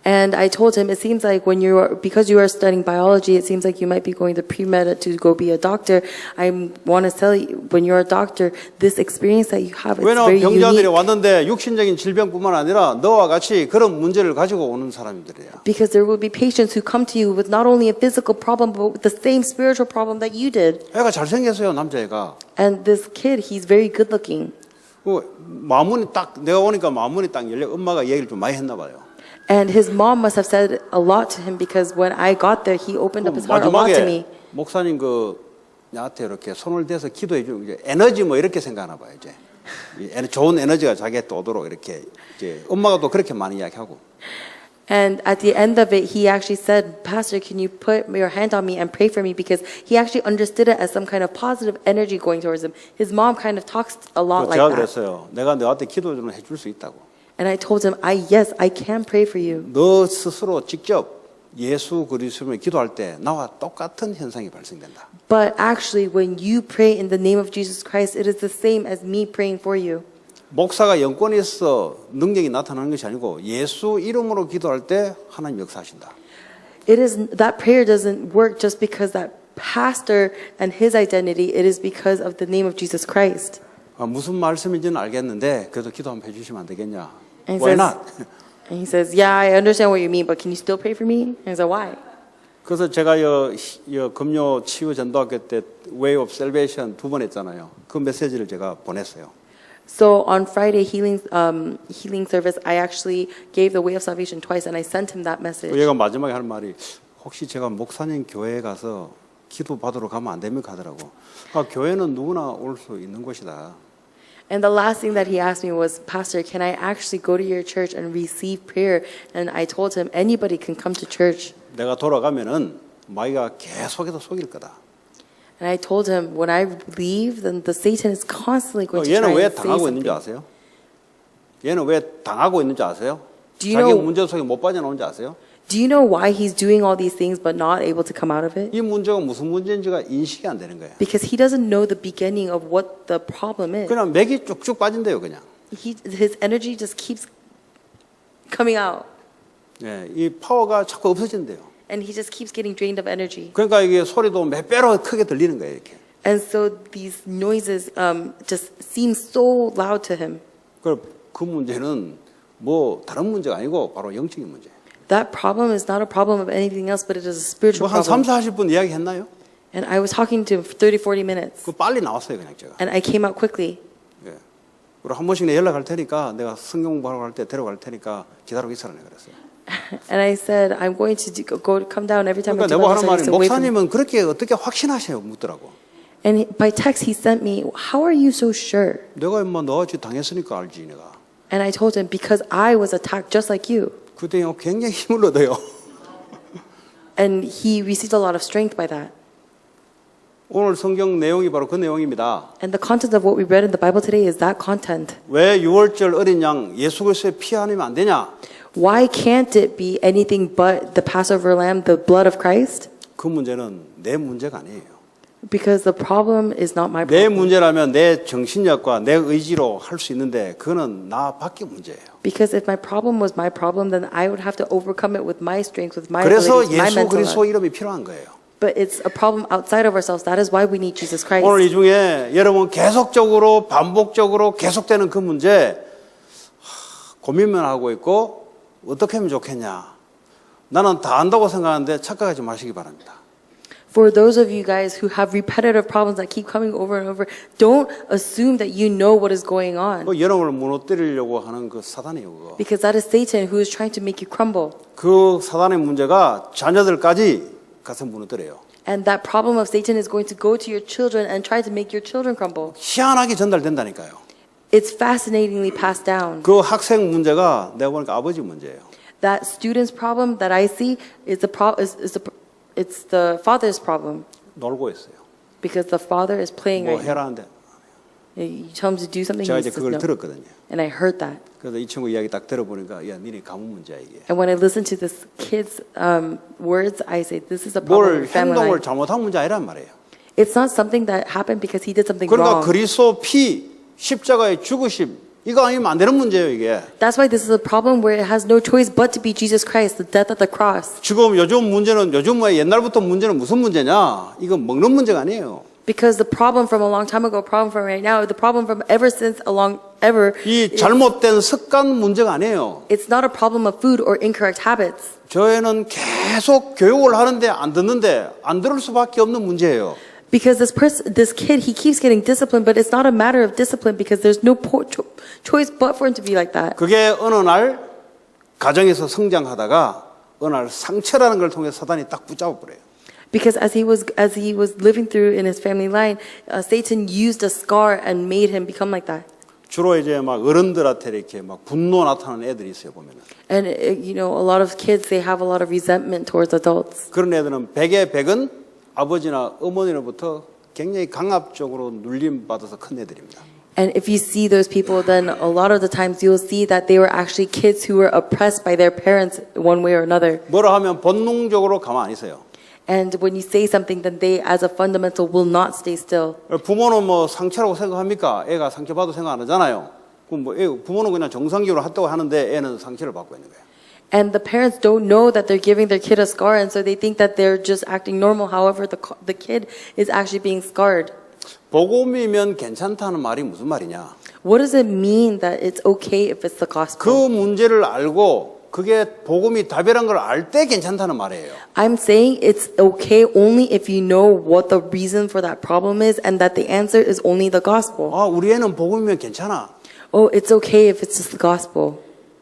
And I told him, it seems like because you are studying biology, it seems like you might be going to pre-med to go be a doctor. I want to tell you, when you're a doctor, this experience that you have, it's very 왜냐하면 병자들이 unique. 왔는데 육신적인 질병뿐만 아니라 너와 같이 그런 문제를 가지고 오는 사람들이야. Because there will be patients who come to you with not only a physical problem, but with the same spiritual problem that you did. 애가 잘생겼어요, 남자애가. And this kid, he's very good looking. 마문이 딱 내가 오니까 마문이 딱 열려. 엄마가 얘기를 좀 많이 했나 봐요. And his mom must have said a lot to him because when I got there, he opened up his heart a lot to me. 마지막에 목사님 나한테 이렇게 손을 대서 기도해 주고 이제 에너지 뭐 이렇게 생각하나 봐요, 이제. 좋은 에너지가 자기한테 오도록 이렇게 이제 엄마가 또 그렇게 많이 이야기하고. And at the end of it, he actually said, Pastor, can you put your hand on me and pray for me? Because he actually understood it as some kind of positive energy going towards him. His mom kind of talks a lot like 제가 that. 그랬어요. 내가 너한테 기도 좀 해줄 수 있다고. And I told him, yes, I can pray for you. 너 스스로 직접 예수 그리스도를 기도할 때 나와 똑같은 현상이 발생된다. But actually, when you pray in the name of Jesus Christ, it is the same as me praying for you. 목사가 영권이 있어 능력이 나타나는 것이 아니고 예수 이름으로 기도할 때 하나님 역사하신다. That prayer doesn't work just because that pastor and his identity. It is because of the name of Jesus Christ. 무슨 말씀인지는 알겠는데 그래도 기도 한번 해주시면 안 되겠냐? And Why not? And he says, yeah, I understand what you mean, but can you still pray for me? And I said, why? 그래서 제가 금요 치유 전도학교 때 Way of Salvation 2번 했잖아요. 그 메시지를 제가 보냈어요. So on Friday healing service, I actually gave the way of salvation twice, and I sent him that message. 얘가 마지막에 할 말이 혹시 제가 목사님 교회에 가서 기도 받으러 가면 안 됩니까 하더라고. 교회는 누구나 올 수 있는 곳이다. And the last thing that he asked me was, Pastor, can I actually go to your church and receive prayer? And I told him, anybody can come to church. 내가 돌아가면은 마귀가 계속해서 속일 거다. And I told him, when I leave, then the Satan is constantly going to try 얘는 왜 and say 당하고 있는지 something. 아세요? 얘는 왜 당하고 있는지 아세요? Do you 자기 know- 문제 속에 못 빠져나오는지 아세요? Do you know why he's doing all these things but not able to come out of it? 이 문제가 무슨 문제인지가 인식이 안 되는 거예요. Because he doesn't know the beginning of what the problem is. 그냥 맥이 쭉쭉 빠진대요, 그냥. His energy just keeps coming out. 예, 이 파워가 자꾸 없어진대요. And he just keeps getting drained of energy. 그러니까 이게 소리도 몇 배로 크게 들리는 거예요, 이렇게. And so these noises just seem so loud to him. 그 문제는 뭐 다른 문제가 아니고 바로 영적인 문제예요. That problem is not a problem of anything else, but it is a spiritual 뭐한 3, problem. 40분 이야기했나요? And I was talking to him for 30, 40 minutes. 그 빨리 나왔어요, 그냥 제가. And I came out quickly. 예. 그리고 한 번씩 내 연락할 테니까 내가 성경 공부하러 갈 때 데려갈 테니까 기다리고 있으라 내가 그랬어요. And I said, I'm going to come down every time I 그러니까 do 내가 Bible 하는 말이 studies away from. 목사님은 그렇게 어떻게 확신하세요? 묻더라고. And by text he sent me, how are you so sure? 내가 임마 너같이 당했으니까 알지 내가. And I told him, because I was attacked just like you. 그때 굉장히 힘을 얻어요. And he received a lot of strength by that. 오늘 성경 내용이 바로 그 내용입니다. And the content of what we read in the Bible today is that content. 왜 유월절 어린 양 예수 그리스도의 피 아니면 안 되냐? Why can't it be anything but the Passover lamb, the blood of Christ? 그 문제는 내 문제가 아니에요. Because the problem is not my 내 problem. 문제라면 내 정신력과 내 의지로 할 수 있는데 그거는 나 밖의 문제예요. Because if my problem was my problem, then I would have to overcome it with my strength, with my 그래서 abilities, my 예수 mental. 그리스도 이름이 필요한 거예요. But it's a problem outside of ourselves. That is why we need Jesus Christ. 오늘 이 중에 여러분 계속적으로 반복적으로 계속되는 그 문제 고민만 하고 있고 어떻게 하면 좋겠냐. 나는 다 안다고 생각하는데 착각하지 마시기 바랍니다. For those of you guys who have repetitive problems that keep coming over and over, don't assume that you know what is going on. 그 여러분을 무너뜨리려고 하는 그 사단이에요. 그거. Because that is Satan who is trying to make you crumble. 그 사단의 문제가 자녀들까지 가서 무너뜨려요. And that problem of Satan is going to go to your children and try to make your children crumble. 희한하게 전달된다니까요. It's fascinatingly passed down. 그 학생 문제가 내가 보니까 아버지 문제예요. That student's problem that I see is it's the father's problem. 놀고 있어요. Because the father is playing 뭐 right now. 해라는데 You tell him to do something, 제가 he 이제 says 그걸 no. 들었거든요. And I heard that. 그래서 이 친구 이야기 딱 들어보니까 야 니네 가문 문제야 이게. And when I listen to this kid's words, I say, this is a problem 뭘 of family 행동을 life. 잘못한 문제 아니란 말이에요. It's not something that happened because he did something 그러니까 wrong. 그리스도 피 십자가의 죽으심 이거 아니면 안 되는 문제예요 이게. That's why this is a problem where it has no choice but to be Jesus Christ, the death at the cross. 지금 요즘 문제는 요즘 뭐 옛날부터 문제는 무슨 문제냐? 이건 먹는 문제가 아니에요. Because the problem from a long time ago, problem from right now, the problem from ever since ever, 이 잘못된 습관 문제가 아니에요. it's not a problem of food or incorrect habits. 저희는 계속 교육을 하는데 안 듣는데 안 들을 수밖에 없는 문제예요. Because this kid, he keeps getting disciplined, but it's not a matter of discipline because there's no choice but for him to be like that. 그게 어느 날 가정에서 성장하다가 어느 날 상처라는 걸 통해 사단이 딱 붙잡아 버려요. Because as he was living through in his family line, Satan used a scar and made him become like that. 주로 이제 막 어른들한테 이렇게 막 분노 나타나는 애들이 있어요 보면은. And you know, a lot of kids, they have a lot of resentment towards adults. 그런 애들은 100의 100은 아버지나 어머니로부터 굉장히 강압적으로 눌림 받아서 큰 애들입니다. And if you see those people, then a lot of the times you'll see that they were actually kids who were oppressed by their parents one way or another. 뭐라 하면 본능적으로 가만 안 있어요. And when you say something, then they, as a fundamental, will not stay still. 부모는 뭐 상처라고 생각합니까? 애가 상처받아도 생각 안 하잖아요. 그럼 뭐 부모는 그냥 정상적으로 했다고 하는데 애는 상처를 받고 있는 거예요. And the parents don't know that they're giving their kid a scar, and so they think that they're just acting normal. However, the kid is actually being scarred. 복음이면 괜찮다는 말이 무슨 말이냐? What does it mean that it's okay if it's the 그 gospel? 문제를 알고 그게 복음이 답이란 걸 알 때 괜찮다는 말이에요. I'm saying it's okay only if you know what the reason for that problem is and that the answer is only the gospel. 아, 우리 애는 복음이면 괜찮아. Oh, it's okay if it's just the gospel.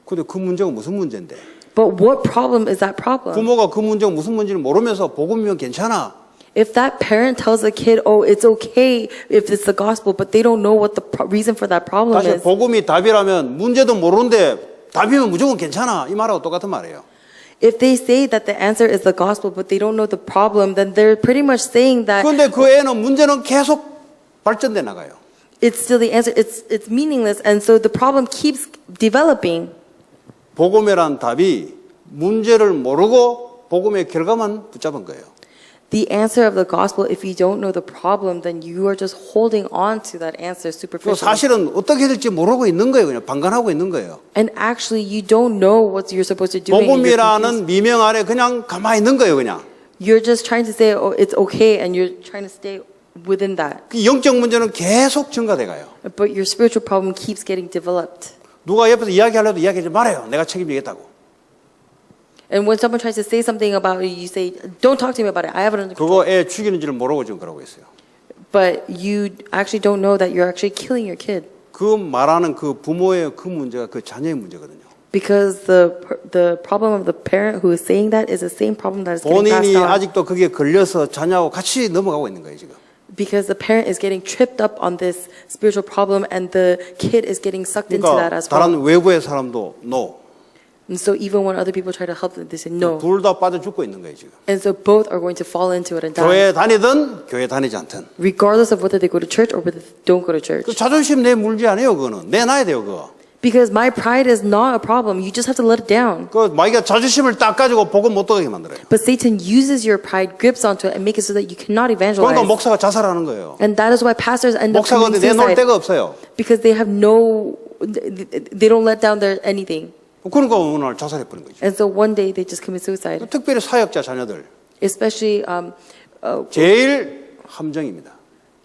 근데 그 문제가 무슨 문제인데? But what problem is that problem? 부모가 그 문제가 무슨 문제를 모르면서 복음이면 괜찮아. If that parent tells the kid, oh, it's okay if it's the gospel, but they don't know what the reason for that problem 다시 is. 복음이 답이라면 문제도 모르는데 답이면 무조건 괜찮아. 이 말하고 똑같은 말이에요. If they say that the answer is the gospel, but they don't know the problem, then they're pretty much saying that 그런데 그 애는 문제는 계속 발전돼 나가요. it's still the answer. It's meaningless, and so the problem keeps developing. 복음이란 답이 문제를 모르고 복음의 결과만 붙잡은 거예요. The answer of the gospel, if you don't know the problem, then you are just holding on to that answer 그 superficially. 사실은 어떻게 될지 모르고 있는 거예요. 그냥 방관하고 있는 거예요. And actually, you don't know what you're supposed to do. And 복음이라는 미명 아래 그냥 가만히 있는 거예요. 그냥. you're just trying to say, oh, it's okay, and you're trying to stay within that. 그 영적 문제는 계속 증가돼 가요. But your spiritual problem keeps getting developed. 누가 옆에서 이야기하려도 이야기하지 말아요. 내가 책임지겠다고. And when someone tries to say something about it, you say, don't talk to me about it. I have it under control. 그거 애 죽이는 줄 모르고 지금 그러고 있어요. But you actually don't know that you're actually killing your kid. 그 말하는 그 부모의 그 문제가 그 자녀의 문제거든요. Because the problem of the parent who is saying that is the same problem that is getting passed 본인이 on. 아직도 그게 걸려서 자녀하고 같이 넘어가고 있는 거예요, 지금. Because the parent is getting tripped up on this spiritual problem and the kid is getting sucked into that 그러니까 as well. 다른 외부의 사람도 no. And so even when other people try to help them, they say no. 둘 다 빠져 죽고 있는 거예요, 지금. And so both are going to fall into it and die. 교회 다니든 교회 다니지 않든. Regardless of whether they go to church or whether they don't go to church. 그 자존심 내 물지 않아요, 그거는. 내놔야 돼요, 그거. Because my pride is not a problem. You just have to let it down. 그 마귀가 자존심을 딱 가지고 복음 못 듣게 만들어요. But Satan uses your pride, grips onto it, and makes it so that you cannot 그러니까 evangelize. 목사가 자살하는 거예요. And that is why pastors end up 목사가 committing 어디 내놓을 suicide. 데가 없어요. Because they have they don't let down their anything. 그러니까 어느 날 자살해버린 거죠. And so one day they just commit suicide. 특별히 사역자 자녀들. Especially 제일 함정입니다.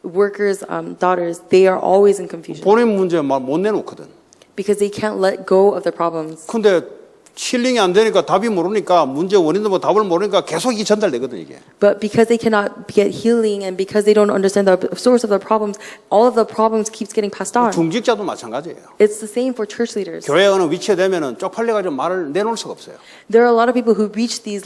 workers, daughters, they are always in confusion. 본인 문제 막 못 내놓거든. Because they can't let go of their problems. 근데 힐링이 안 되니까 답이 모르니까 문제 원인도 뭐 답을 모르니까 계속 이 전달되거든 이게. But because they cannot get healing and because they don't understand the source of their problems, all of the problems keeps getting passed on. 중직자도 마찬가지예요. It's the same for church leaders. 교회 어느 위치에 되면은 쪽팔려가지고 말을 내놓을 수가 없어요. There are a lot of people who reach these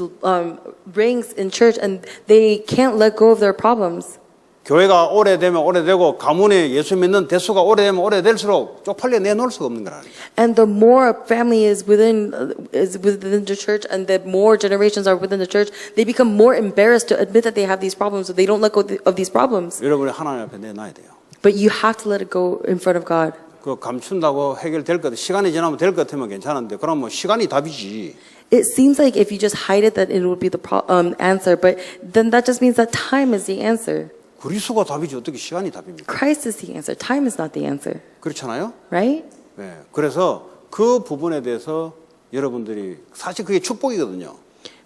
ranks in church and they can't let go of their problems. 교회가 오래되면 오래되고 가문에 예수 믿는 대수가 오래되면 오래될수록 쪽팔려 내놓을 수가 없는 거라. And the more a family is within the church, and the more generations are within the church, they become more embarrassed to admit that they have these problems, so they don't let go of these problems. 여러분이 하나님 앞에 내놔야 돼요. But you have to let it go in front of God. 그 감춘다고 해결될 것, 시간이 지나면 될 것 같으면 괜찮은데, 그럼 뭐 시간이 답이지. It seems like if you just hide it, that it would be the answer, but then that just means that time is the answer. 그리스도가 답이지 어떻게 시간이 답입니까? Christ is the answer. Time is not the answer, 그렇잖아요. right? 네, 그래서 그 부분에 대해서 여러분들이 사실 그게 축복이거든요.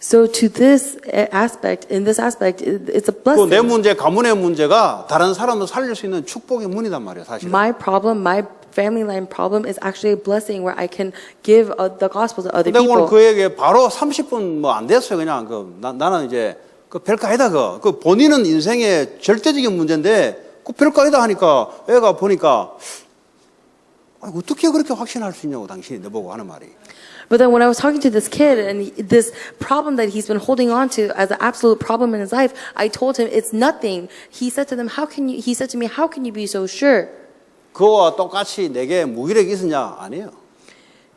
So to this aspect, in this aspect, it's a 그 내 blessing. 문제, 가문의 문제가 다른 사람을 살릴 수 있는 축복의 문이단 말이에요, 사실은. My problem, my family line problem is actually a blessing where I can give the gospel to other 근데 오늘 people. 그에게 바로 30분 뭐 안 됐어요. 그냥 나는 이제 그 별거 아니다 그 본인은 인생의 절대적인 문제인데 그 별거 아니다 하니까 애가 보니까 어떻게 그렇게 확신할 수 있냐고 당신이 내보고 하는 말이. But then when I was talking to this kid and this problem that he's been holding on to as an absolute problem in his life, I told him it's nothing. He said to them, he said to me, how can you be so sure? 그와 똑같이 내게 무기력이 있었냐? 아니에요.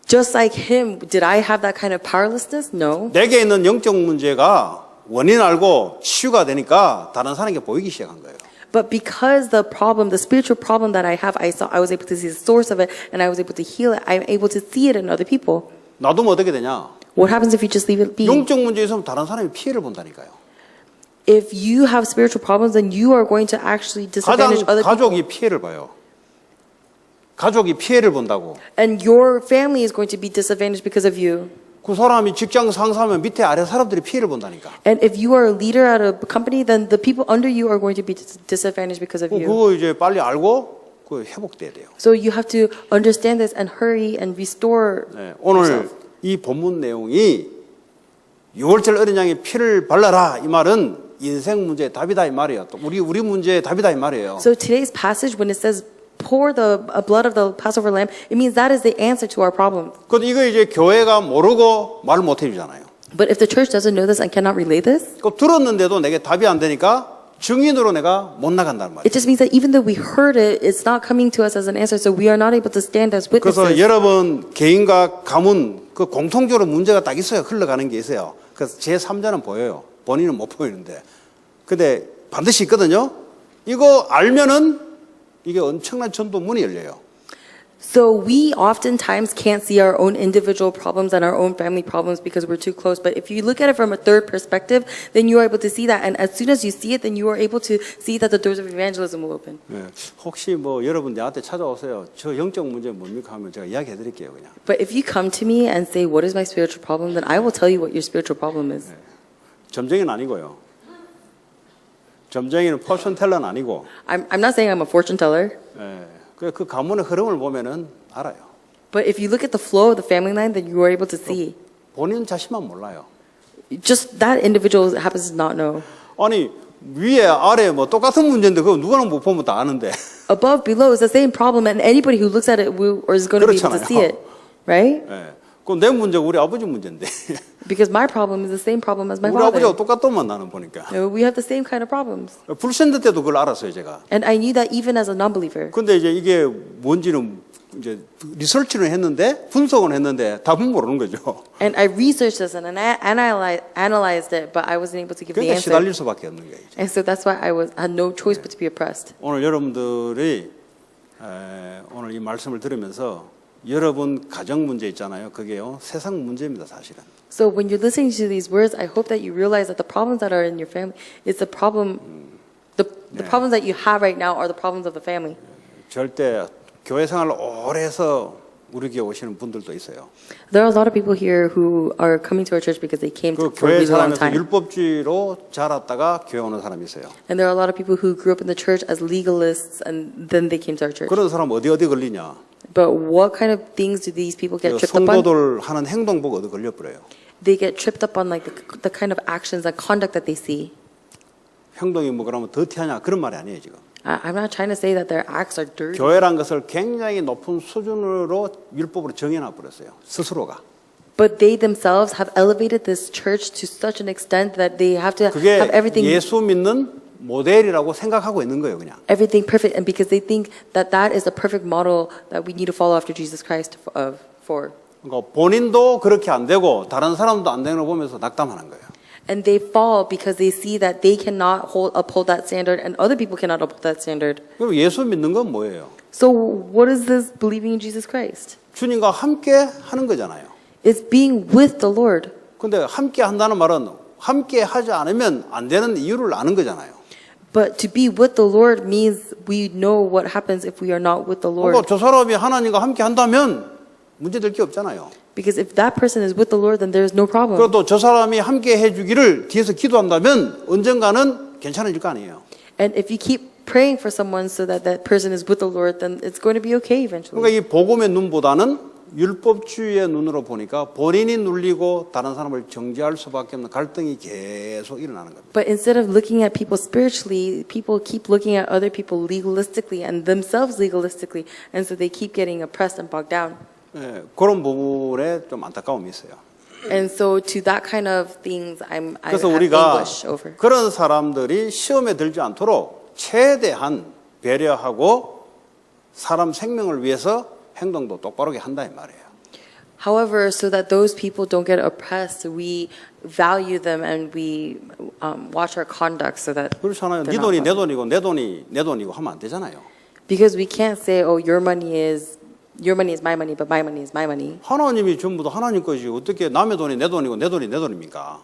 Just like him, did I have that kind of powerlessness? No. 내게 있는 영적 문제가 원인 알고 치유가 되니까 다른 사람에게 보이기 시작한 거예요. But because the problem, the spiritual problem that I have, I was able to see the source of it and I was able to heal it. I'm able to see it in other people. 놔두면 어떻게 되냐? What happens if you just leave it be? 영적 문제 있으면 다른 사람이 피해를 본다니까요. If you have spiritual problems, then you are going to actually disadvantage other people. 가족이 피해를 봐요. 가족이 피해를 본다고. And your family is going to be disadvantaged because of you. 그 사람이 직장 상사면 밑에 아래 사람들이 피해를 본다니까. And if you are a leader at a company, then the people under you are going to be disadvantaged because of you. 그거 이제 빨리 알고 그 회복돼야 돼요. So you have to understand this and hurry and restore 네, 오늘 yourself. 이 본문 내용이 6월절 어린 양의 피를 발라라 이 말은 인생 문제의 답이다 이 말이에요. 또 우리 문제의 답이다 이 말이에요. So today's passage, when it says pour the blood of the Passover lamb, it means that is the answer to our problem. 근데 이거 이제 교회가 모르고 말을 못 해주잖아요. But if the church doesn't know this and cannot relay this, 그 들었는데도 내게 답이 안 되니까 증인으로 내가 못 나간단 말이에요. it just means that even though we heard it, it's not coming to us as an answer, so we are not able to stand as 그래서 witnesses. 여러분 개인과 가문 그 공통적으로 문제가 딱 있어요. 흘러가는 게 있어요. 그래서 제 3자는 보여요. 본인은 못 보이는데. 근데 반드시 있거든요. 이거 알면은 이게 엄청난 전도 문이 열려요. So we oftentimes can't see our own individual problems and our own family problems because we're too close. But if you look at it from a third perspective, then you are able to see that. And as soon as you see it, then you are able to see that the doors of evangelism will open. 네. 혹시 뭐 여러분 내한테 찾아오세요. 저 영적 문제 뭡니까 하면 제가 이야기해 드릴게요, 그냥. But if you come to me and say, what is my spiritual problem, then I will tell you what your spiritual problem is. 점쟁이는 아니고요. 점쟁이는 포션 텔러는 아니고. I'm not saying I'm a fortune teller. 예. 그 가문의 흐름을 보면은 알아요. But if you look at the flow of the family line, then you are able to see. 본인 자신만 몰라요. Just that individual happens to not know. 아니 위에 아래 뭐 똑같은 문제인데 그거 누구는 못 보면 다 아는데. Above, below is the same problem, and anybody who looks at it will, or is going to be able to see it, right? 예. 그 내 문제가 우리 아버지 문제인데. Because my problem is the same problem as my 우리 아버지하고 father. 똑같더만 나는 보니까. We have the same kind of problems. 불신자 때도 그걸 알았어요, 제가. And I knew that even as a non-believer. 근데 이제 이게 뭔지는 이제 리서치를 했는데 분석은 했는데 답은 모르는 거죠. And I researched this and I analyzed it, but I wasn't able to give the 그러니까 answer. 시달릴 수밖에 없는 거예요. 이제. And so that's why I had no choice but to be oppressed. 오늘 여러분들이 오늘 이 말씀을 들으면서 여러분 가정 문제 있잖아요. 그게요 세상 문제입니다, 사실은. So when you're listening to these words, I hope that you realize that the problems that are in your family is the problem. The problems that you have right now are the problems of the family. 절대 교회 생활을 오래 해서 우리 교회 오시는 분들도 있어요. There are a lot of people here who are coming to our church because they came 그 for a 교회 really long 사람에서 time. 율법주의로 자랐다가 교회 오는 사람이 있어요. And there are a lot of people who grew up in the church as legalists and then they came to our church. 그런 사람 어디 걸리냐? But what kind of things do these people get 그 tripped up on? 성도들 하는 행동 보고 어디 걸려버려요. They get tripped up on like the kind of actions and conduct that they see. 행동이 뭐 그러면 더티하냐 그런 말이 아니에요 지금. I'm not trying to say that their acts are dirty. 교회란 것을 굉장히 높은 수준으로 율법으로 정해놔 버렸어요. 스스로가. But they themselves have elevated this church to such an extent that they have to 그게 have everything 예수 믿는 모델이라고 생각하고 있는 거예요, 그냥. everything perfect, and because they think that that is the perfect model that we need to follow after Jesus Christ for. 그러니까 본인도 그렇게 안 되고 다른 사람도 안 되는 걸 보면서 낙담하는 거예요. And they fall because they see that they cannot uphold that standard and other people cannot uphold that standard. 그럼 예수 믿는 건 뭐예요? So what is this believing in Jesus Christ? 주님과 함께 하는 거잖아요. It's being with the Lord. 근데 함께 한다는 말은 함께 하지 않으면 안 되는 이유를 아는 거잖아요. But to be with the Lord means we know what happens if we are not with the 그러니까 Lord. 저 사람이 하나님과 함께 한다면 문제될 게 없잖아요. Because if that person is with the Lord, then there's no problem. 그래도 저 사람이 함께 해주기를 뒤에서 기도한다면 언젠가는 괜찮아질 거 아니에요. And if you keep praying for someone so that that person is with the Lord, then it's going to be okay eventually. 그러니까 이 복음의 눈보다는 율법주의의 눈으로 보니까 본인이 눌리고 다른 사람을 정죄할 수밖에 없는 갈등이 계속 일어나는 겁니다. But instead of looking at people spiritually, people keep looking at other people legalistically and themselves legalistically, and so they keep getting oppressed and bogged down. 예, 그런 부분에 좀 안타까움이 있어요. And so to that kind of things, I 그래서 have 우리가 anguish over. 그런 사람들이 시험에 들지 않도록 최대한 배려하고 사람 생명을 위해서 행동도 똑바르게 한다 이 말이에요. However, so that those people don't get oppressed, we value them and we watch our conduct so that 그렇잖아요. they're 네 not 돈이 내 bothered. 돈이고 내 돈이 내 돈이고 하면 안 되잖아요. Because we can't say, oh, your money is my money, but my money is my money. 하나님이 전부 다 하나님 것이 어떻게 남의 돈이 내 돈이고 내 돈이 내 돈입니까?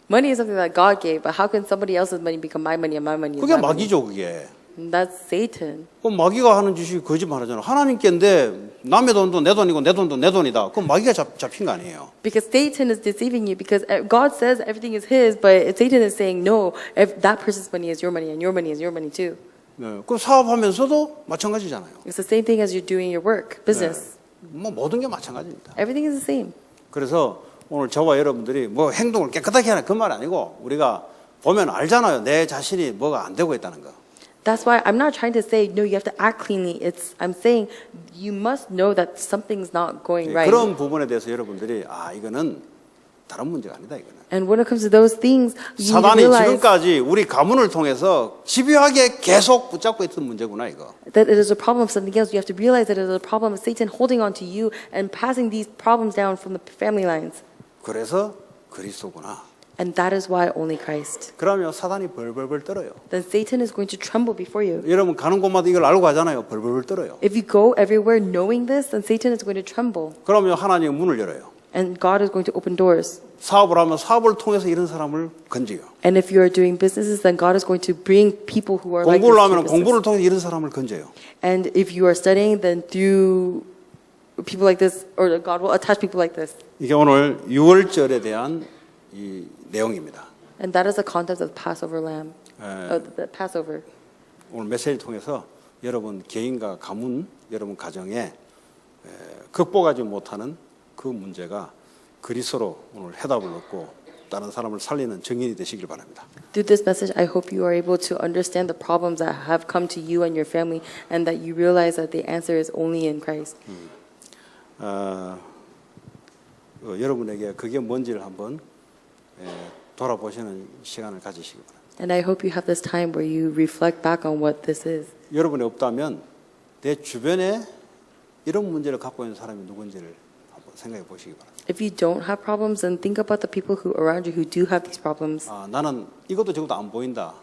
Money is something that God gave, but how can somebody else's money become my money and my money is 그게 my money? 마귀죠, 그게. That's Satan. 그 마귀가 하는 짓이 거짓말하잖아. 하나님께인데 남의 돈도 내 돈이고 내 돈도 내 돈이다. 그럼 마귀가 잡힌 거 아니에요. Because Satan is deceiving you because God says everything is his, but Satan is saying, no, if that person's money is your money and your money is your money too. 네, 그 사업하면서도 마찬가지잖아요. It's the same thing as you're doing your work, business. 뭐 모든 게 마찬가지입니다. Everything is the same. 그래서 오늘 저와 여러분들이 뭐 행동을 깨끗하게 하는 그 말 아니고 우리가 보면 알잖아요. 내 자신이 뭐가 안 되고 있다는 거. That's why I'm not trying to say, no, you have to act cleanly. I'm saying you must know that something's not going right. 그런 부분에 대해서 여러분들이 이거는 다른 문제가 아니다 이거는. And when it comes to those things, you 사단이 realize 지금까지 우리 가문을 통해서 집요하게 계속 붙잡고 있던 문제구나 이거. that it is a problem of something else. You have to realize that it is a problem of Satan holding on to you and passing these problems down from the family lines. 그래서 그리스도구나. And that is why only Christ. 그러면 사단이 벌벌벌 떨어요. Then Satan is going to tremble before you. 여러분 가는 곳마다 이걸 알고 가잖아요. 벌벌벌 떨어요. If you go everywhere knowing this, then Satan is going to tremble. 그러면 하나님이 문을 열어요. And God is going to open doors. 사업을 하면 사업을 통해서 이런 사람을 건져요. And if you are doing businesses, then God is going to bring people who are like this 공부를 to 하면 business. 공부를 통해서 이런 사람을 건져요. And if you are studying, then through people like this, or God will attach people like this. 이게 오늘 6월절에 대한 이 내용입니다. And that is the concept of the Passover lamb, the Passover. 오늘 메시지를 통해서 여러분 개인과 가문, 여러분 가정에 극복하지 못하는 그 문제가 그리스도로 오늘 해답을 얻고 다른 사람을 살리는 증인이 되시길 바랍니다. Through this message, I hope you are able to understand the problems that have come to you and your family, and that you realize that the answer is only in Christ. 여러분에게 그게 뭔지를 한번 돌아보시는 시간을 가지시기 바랍니다. And I hope you have this time where you reflect back on what this is. 여러분이 없다면 내 주변에 이런 문제를 갖고 있는 사람이 누군지를 한번 생각해 보시기 바랍니다. If you don't have problems, then think about the people who around you who do have these problems. 나는 이것도 저것도 안 보인다.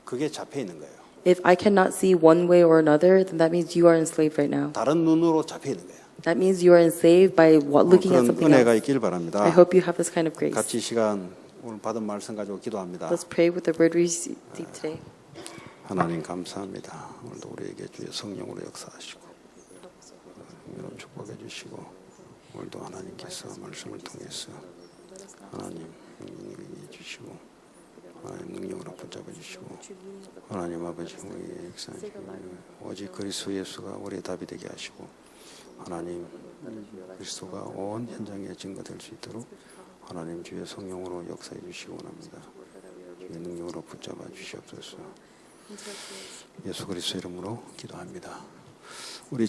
그게 잡혀 있는 거예요. If I cannot see one way or another, then that means you are enslaved right now. 다른 눈으로 잡혀 있는 거예요. That means you are enslaved by looking at 그런 something 은혜가 else. 있길 바랍니다. I hope you have this kind of grace. 같이 시간 오늘 받은 말씀 가지고 기도합니다. Let's pray with the word we received today. 하나님 감사합니다. 오늘도 우리에게 주의 성령으로 역사하시고 여러분 축복해 주시고 오늘도 하나님께서 말씀을 통해서 하나님 능력해 주시고 하나님 능력으로 붙잡아 주시고 하나님 아버지 우리의 역사하시고 오직 그리스도 예수가 우리의 답이 되게 하시고 하나님 그리스도가 온 현장에 증거될 수 있도록 하나님 주의 성령으로 역사해 주시기 원합니다. 주의 능력으로 붙잡아 주시옵소서. 예수 그리스도 이름으로 기도합니다. 우리